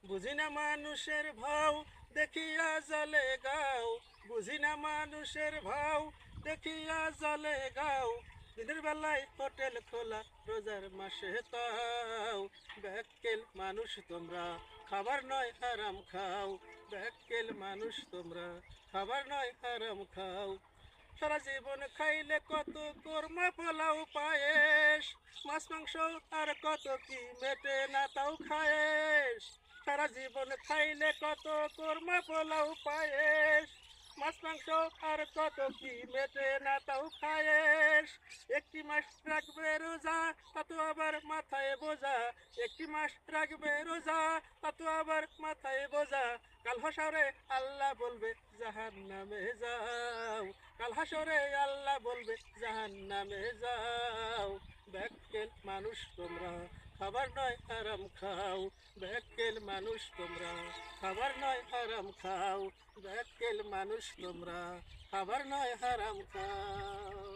বুঝি না মানুষের ভাও দেখিয়া জলে গাও, বুঝি না মানুষের ভাও দেখিয়া জলে গাও। দিনের বেলায় হোটেল খোলা, রোজার মাসে তাও। ব্যাককেল মানুষ তোমরা, খাবার নয় হারাম খাও। ব্যাককেল মানুষ তোমরা, খাবার নয় হারাম খাও। সারা জীবন খাইলে কত কোরমা পোলাও পায়েস, মাছ মাংস আর কত কি মেটে না তাও খায়েস। সারা জীবন খাইলে কত কোরমা পোলাও পায়েস, মাছ মাংস আর কত কি মেটে না তাও খায়েস। একটি মাস রাখবে রোজা, তা তো আবার মাথায় বোঝা। একটি মাস রাখবে রোজা, তা তো আবার মাথায় বোঝা। কাল হাসরে আল্লাহ বলবে জাহান্নামে যাও। কাল হাসরে আল্লাহ বলবে জাহান্নামে যাও। ব্যাককেল মানুষ তোমরা, খাবার নয় হারাম খাও। ব্যাককেল মানুষ তোমরা, খাবার নয় হারাম খাও। ব্যাককেল মানুষ তোমরা, খাবার নয় হারাম খাও।